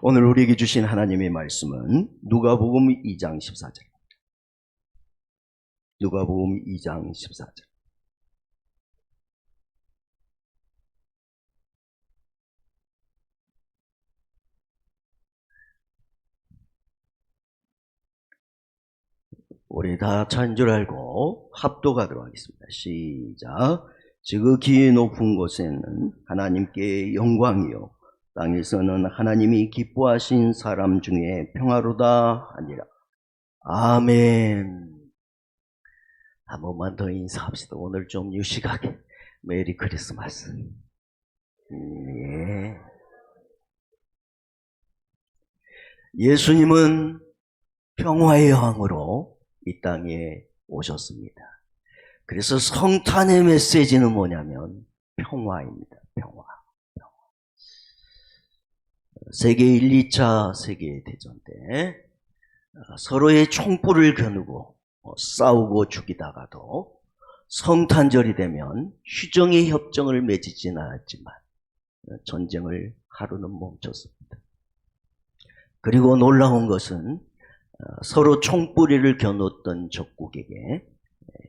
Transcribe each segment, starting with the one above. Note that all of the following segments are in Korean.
오늘 우리에게 주신 하나님의 말씀은 누가복음 2장 14절입니다. 누가복음 2장 14절. 우리 다 찬 줄 알고 합독하도록 하겠습니다. 시작. 지극히 높은 곳에는 하나님께 영광이요 땅에서는 하나님이 기뻐하신 사람 중에 평화로다 하니라. 아멘. 한 번만 더 인사합시다. 오늘 좀 유식하게. 메리 크리스마스. 예. 예수님은 평화의 왕으로 이 땅에 오셨습니다. 그래서 성탄의 메시지는 뭐냐면 평화입니다. 평화. 세계 1, 2차 세계대전 때 서로의 총불을 겨누고 싸우고 죽이다가도 성탄절이 되면 휴정의 협정을 맺지는 않았지만 전쟁을 하루는 멈췄습니다. 그리고 놀라운 것은 서로 총뿌리를 겨눴던 적국에게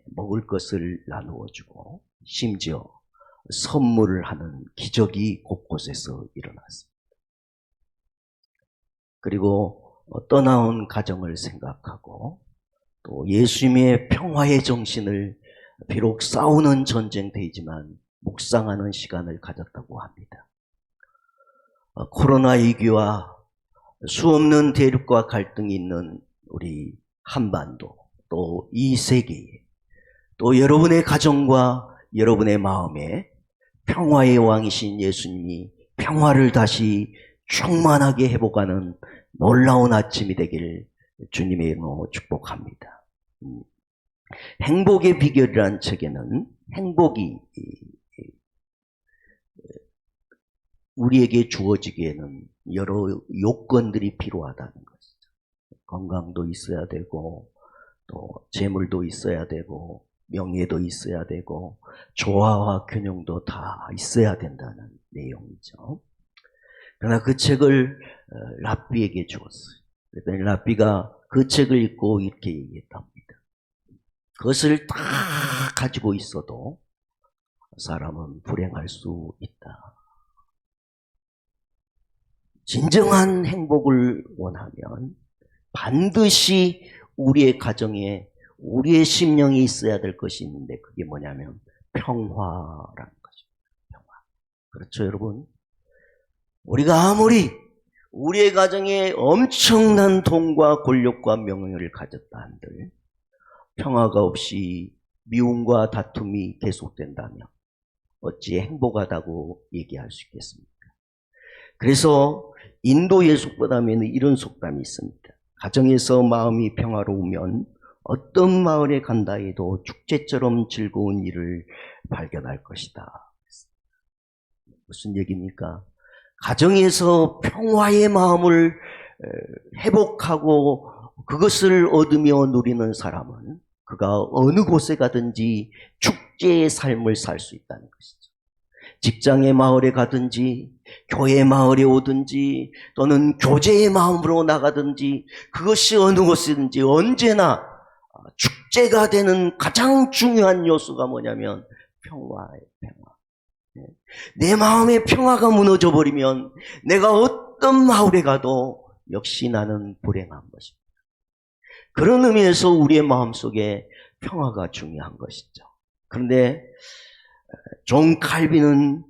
먹을 것을 나누어주고 심지어 선물을 하는 기적이 곳곳에서 일어났습니다. 그리고 떠나온 가정을 생각하고 또 예수님의 평화의 정신을 비록 싸우는 전쟁터이지만 묵상하는 시간을 가졌다고 합니다. 코로나 위기와 수없는 대륙과 갈등이 있는 우리 한반도, 또 이 세계에, 또 여러분의 가정과 여러분의 마음에 평화의 왕이신 예수님이 평화를 다시 충만하게 회복하는 놀라운 아침이 되길 주님의 이름으로 축복합니다. 행복의 비결이라는 책에는 행복이 우리에게 주어지기에는 여러 요건들이 필요하다는 것이죠. 건강도 있어야 되고, 또 재물도 있어야 되고, 명예도 있어야 되고, 조화와 균형도 다 있어야 된다는 내용이죠. 그러나 그 책을 랍비에게 주었어요. 그랬더니 랍비가 그 책을 읽고 이렇게 얘기했답니다. 그것을 다 가지고 있어도 사람은 불행할 수 있다. 진정한 행복을 원하면 반드시 우리의 가정에 우리의 심령이 있어야 될 것이 있는데 그게 뭐냐면 평화라는 것입니다. 평화. 그렇죠, 여러분? 우리가 아무리 우리의 가정에 엄청난 돈과 권력과 명예를 가졌다 한들 평화가 없이 미움과 다툼이 계속된다면 어찌 행복하다고 얘기할 수 있겠습니까? 그래서 인도의 속담에는 이런 속담이 있습니다. 가정에서 마음이 평화로우면 어떤 마을에 간다 해도 축제처럼 즐거운 일을 발견할 것이다. 무슨 얘기입니까? 가정에서 평화의 마음을 회복하고 그것을 얻으며 누리는 사람은 그가 어느 곳에 가든지 축제의 삶을 살 수 있다는 것이죠. 직장의 마을에 가든지 교회 마을에 오든지 또는 교제의 마음으로 나가든지 그것이 어느 곳이든지 언제나 축제가 되는 가장 중요한 요소가 뭐냐면 평화예요. 평화. 내 마음의 평화가 무너져 버리면 내가 어떤 마을에 가도 역시 나는 불행한 것입니다. 그런 의미에서 우리의 마음속에 평화가 중요한 것이죠. 그런데 존 칼빈은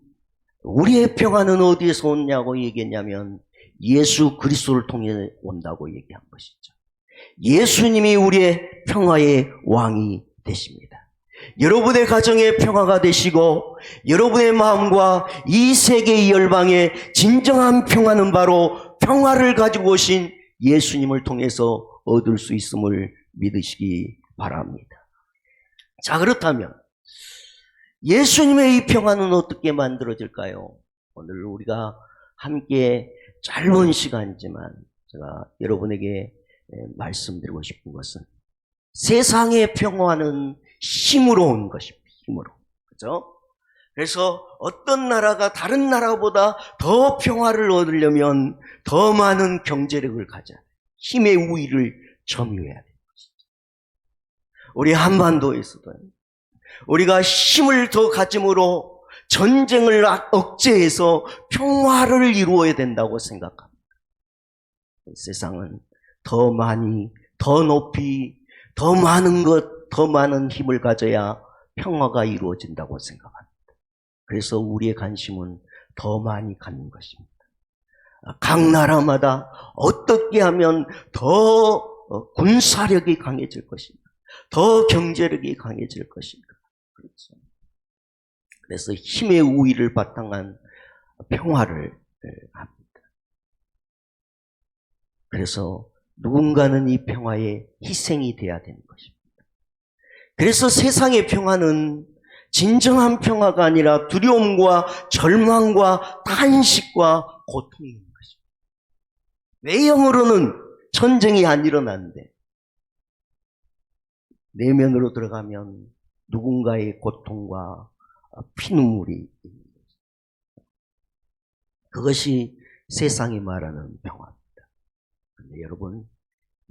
우리의 평화는 어디에서 오냐고 얘기했냐면 예수 그리스도를 통해 온다고 얘기한 것이죠. 예수님이 우리의 평화의 왕이 되십니다. 여러분의 가정의 평화가 되시고 여러분의 마음과 이 세계의 열방의 진정한 평화는 바로 평화를 가지고 오신 예수님을 통해서 얻을 수 있음을 믿으시기 바랍니다. 자, 그렇다면 예수님의 이 평화는 어떻게 만들어질까요? 오늘 우리가 함께 짧은 시간이지만 제가 여러분에게 말씀드리고 싶은 것은 세상의 평화는 힘으로 온 것입니다. 힘으로. 그죠? 그래서 어떤 나라가 다른 나라보다 더 평화를 얻으려면 더 많은 경제력을 가져야 돼. 힘의 우위를 점유해야 돼. 우리 한반도에서도 우리가 힘을 더 가짐으로 전쟁을 억제해서 평화를 이루어야 된다고 생각합니다. 세상은 더 많이, 더 높이, 더 많은 것, 더 많은 힘을 가져야 평화가 이루어진다고 생각합니다. 그래서 우리의 관심은 더 많이 갖는 것입니다. 각 나라마다 어떻게 하면 더 군사력이 강해질 것인가, 더 경제력이 강해질 것인가. 그렇죠. 그래서 힘의 우위를 바탕한 평화를 합니다. 그래서 누군가는 이 평화에 희생이 돼야 되는 것입니다. 그래서 세상의 평화는 진정한 평화가 아니라 두려움과 절망과 탄식과 고통인 것입니다. 외형으로는 전쟁이 안 일어나는데 내면으로 들어가면 누군가의 고통과 피눈물이 있는 것입니다. 그것이 세상이 말하는 평화입니다. 그런데 여러분,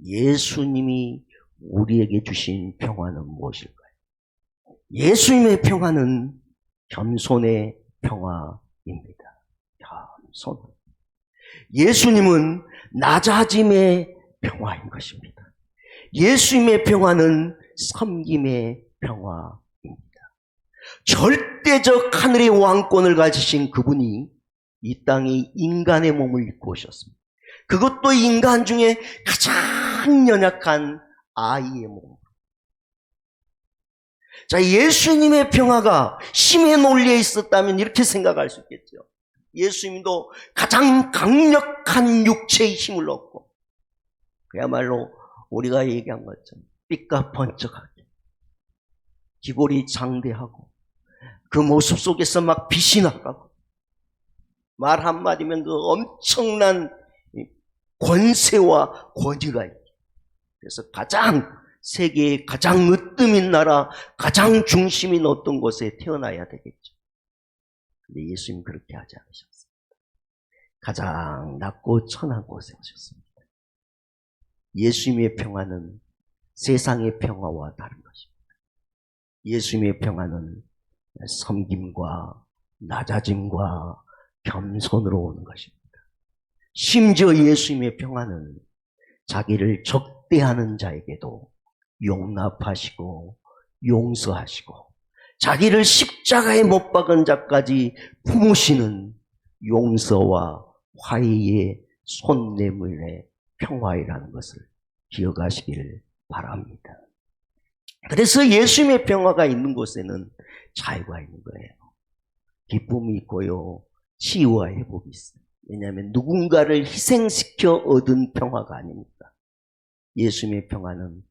예수님이 우리에게 주신 평화는 무엇일까요? 예수님의 평화는 겸손의 평화입니다. 겸손. 예수님은 낮아짐의 평화인 것입니다. 예수님의 평화는 섬김의 평화입니다. 절대적 하늘의 왕권을 가지신 그분이 이 땅에 인간의 몸을 입고 오셨습니다. 그것도 인간 중에 가장 연약한 아이의 몸. 자, 예수님의 평화가 힘의 논리에 있었다면 이렇게 생각할 수 있겠죠. 예수님도 가장 강력한 육체의 힘을 얻고 그야말로 우리가 얘기한 것처럼 삐까번쩍하게 기골이 장대하고 그 모습 속에서 막 빛이 나가고 말 한마디면 그 엄청난 권세와 권위가 있고 그래서 세계의 가장 으뜸인 나라, 가장 중심인 어떤 곳에 태어나야 되겠죠. 근데 예수님 그렇게 하지 않으셨습니다. 가장 낮고 천한 곳에 오셨습니다. 예수님의 평화는 세상의 평화와 다른 것입니다. 예수님의 평화는 섬김과 낮아짐과 겸손으로 오는 것입니다. 심지어 예수님의 평화는 자기를 적대하는 자에게도 용납하시고 용서하시고 자기를 십자가에 못 박은 자까지 품으시는 용서와 화해의 손내밀의 평화이라는 것을 기억하시기를 바랍니다. 그래서 예수님의 평화가 있는 곳에는 자유가 있는 거예요. 기쁨이 있고요. 치유와 회복이 있어요. 왜냐하면 누군가를 희생시켜 얻은 평화가 아닙니다. 예수님의 평화는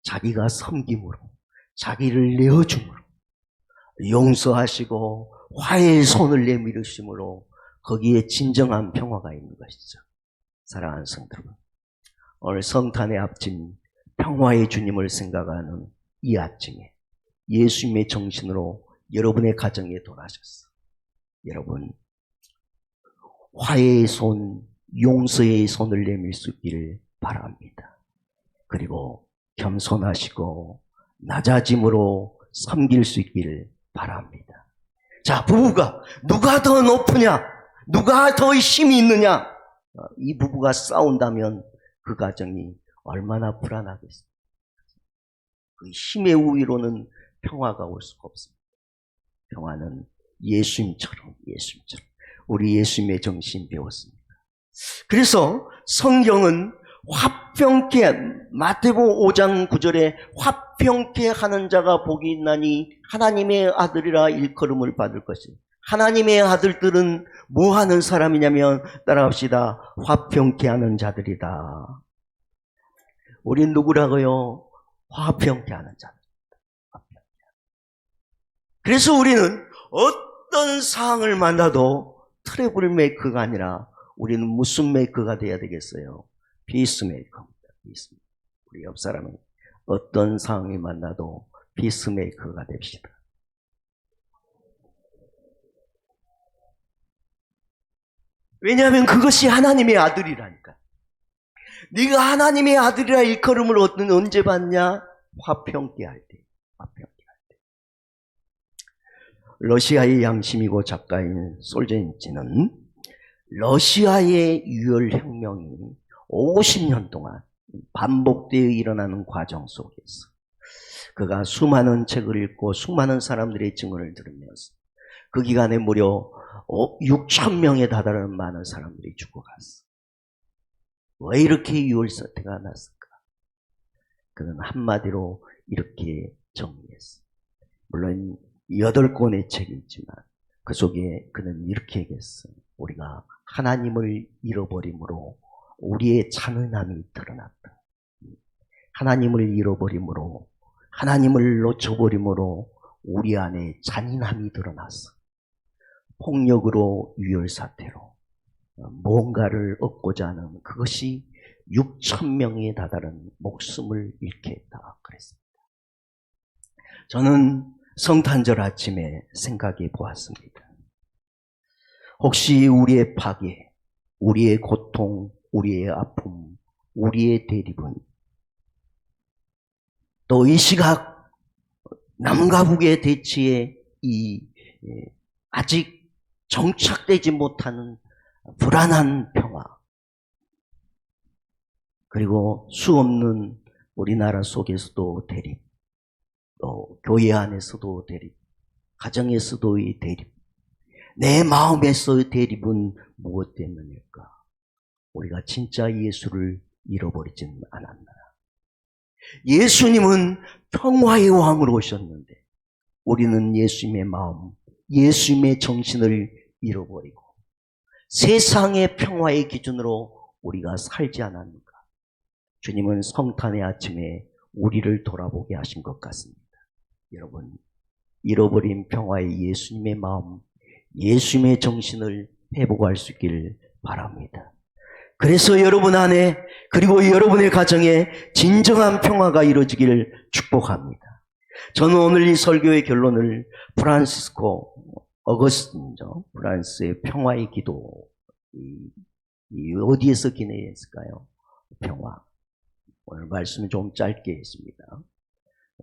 자기가 섬김으로, 자기를 내어줌으로, 용서하시고 화해의 손을 내밀으심으로 거기에 진정한 평화가 있는 것이죠. 사랑하는 성도 여러분, 오늘 성탄의 앞진 평화의 주님을 생각하는 이 아침에 예수님의 정신으로 여러분의 가정에 돌아가셨어. 여러분, 화해의 손, 용서의 손을 내밀 수 있기를 바랍니다. 그리고 겸손하시고 낮아짐으로 섬길 수 있기를 바랍니다. 자, 부부가 누가 더 높으냐? 누가 더 힘이 있느냐? 이 부부가 싸운다면 그 가정이 얼마나 불안하겠어요. 그 힘의 우위로는 평화가 올 수가 없습니다. 평화는 예수님처럼 우리 예수님의 정신 배웠습니다. 그래서 성경은 화평케, 마태복음 5장 9절에 화평케 하는 자가 복이 있나니 하나님의 아들이라 일컬음을 받을 것이다. 하나님의 아들들은 뭐 하는 사람이냐면 따라합시다. 화평케 하는 자들이다. 우린 누구라고요? 화평케 하는 자들입니다. 그래서 우리는 어떤 상황을 만나도 트러블 메이커가 아니라 우리는 무슨 메이커가 돼야 되겠어요? 피스메이커입니다. 피스메이커. 우리 옆 사람은 어떤 상황이 만나도 피스메이커가 됩시다. 왜냐하면 그것이 하나님의 아들이라니까. 네가 하나님의 아들이라 일컬음을 언제 받냐? 화평케 할 때. 화평케 할 때. 러시아의 양심이고 작가인 솔제니츠는 러시아의 유혈혁명이 50년 동안 반복되어 일어나는 과정 속에서 그가 수많은 책을 읽고 수많은 사람들의 증언을 들으면서 그 기간에 무려 6천 명에 다다르는 많은 사람들이 죽어갔어. 왜 이렇게 유혈 사태가 났을까? 그는 한마디로 이렇게 정리했어. 물론 8권의 책이 있지만 그 속에 그는 이렇게 얘기했어. 우리가 하나님을 잃어버림으로 우리의 잔인함이 드러났다. 하나님을 잃어버림으로, 하나님을 놓쳐버림으로 우리 안에 잔인함이 드러났어. 폭력으로, 유혈사태로 뭔가를 얻고자 하는 그것이 6천 명에 다다른 목숨을 잃게 했다 그랬습니다. 저는 성탄절 아침에 생각해 보았습니다. 혹시 우리의 파괴, 우리의 고통, 우리의 아픔, 우리의 대립은 또 이 시각 남과 북의 대치에 이 아직 정착되지 못하는 불안한 평화, 그리고 수없는 우리나라 속에서도 대립, 또 교회 안에서도 대립, 가정에서도의 대립, 내 마음에서의 대립은 무엇 때문일까? 우리가 진짜 예수를 잃어버리지는 않았나? 예수님은 평화의 왕으로 오셨는데 우리는 예수님의 마음, 예수님의 정신을 잃어버리고 세상의 평화의 기준으로 우리가 살지 않았는가? 주님은 성탄의 아침에 우리를 돌아보게 하신 것 같습니다. 여러분, 잃어버린 평화의 예수님의 마음, 예수님의 정신을 회복할 수 있기를 바랍니다. 그래서 여러분 안에 그리고 여러분의 가정에 진정한 평화가 이루어지기를 축복합니다. 저는 오늘 이 설교의 결론을 프란시스코 어거스틴이죠. 프랑스의 평화의 기도, 어디에서 기내했을까요? 평화. 오늘 말씀은 좀 짧게 했습니다.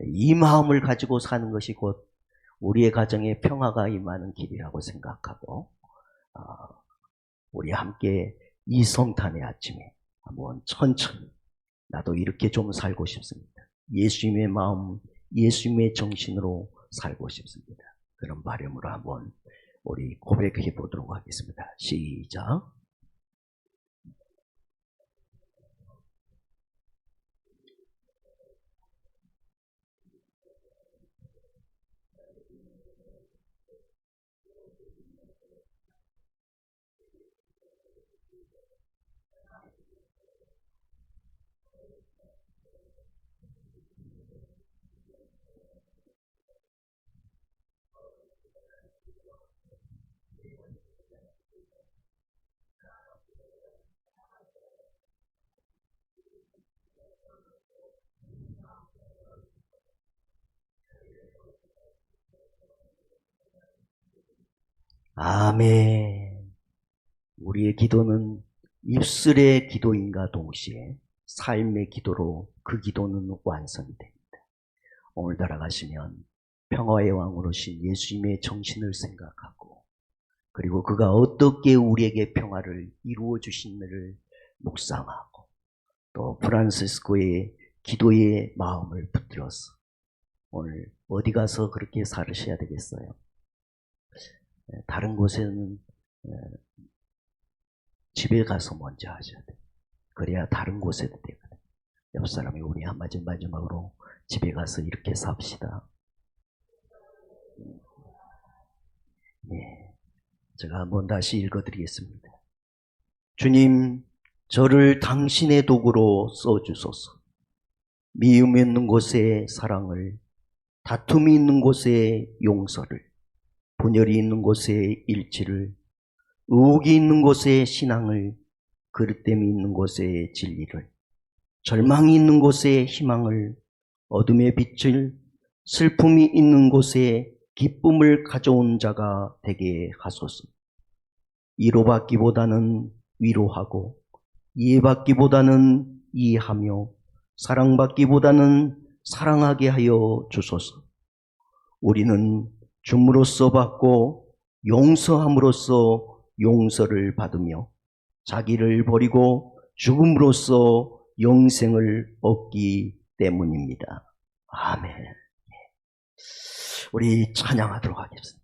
이 마음을 가지고 사는 것이 곧 우리의 가정에 평화가 임하는 길이라고 생각하고 우리 함께 이 성탄의 아침에 한번 천천히 나도 이렇게 좀 살고 싶습니다. 예수님의 마음, 예수님의 정신으로 살고 싶습니다. 그런 바람으로 한번 우리 고백해 보도록 하겠습니다. 시작. 아멘. 우리의 기도는 입술의 기도인가 동시에 삶의 기도로 그 기도는 완성이 됩니다. 오늘 따라가시면 평화의 왕으로 오신 예수님의 정신을 생각하고 그리고 그가 어떻게 우리에게 평화를 이루어 주신지를 묵상하고 또 프란시스코의 기도의 마음을 붙들어서 오늘 어디 가서 그렇게 살으셔야 되겠어요? 다른 곳에는 집에 가서 먼저 하셔야 돼요. 그래야 다른 곳에도 되거든요. 옆 사람이 우리 마지막으로 집에 가서 이렇게 삽시다. 예, 제가 한번 다시 읽어드리겠습니다. 주님, 저를 당신의 도구로 써주소서. 미움이 있는 곳에 사랑을, 다툼이 있는 곳에 용서를, 분열이 있는 곳에 일치를, 의혹이 있는 곳에 신앙을, 그릇됨이 있는 곳에 진리를, 절망이 있는 곳에 희망을, 어둠의 빛을, 슬픔이 있는 곳에 기쁨을 가져온 자가 되게 하소서. 위로받기보다는 위로하고, 이해받기보다는 이해하며, 사랑받기보다는 사랑하게 하여 주소서. 우리는 줌으로써 받고 용서함으로써 용서를 받으며 자기를 버리고 죽음으로써 영생을 얻기 때문입니다. 아멘. 우리 찬양하도록 하겠습니다.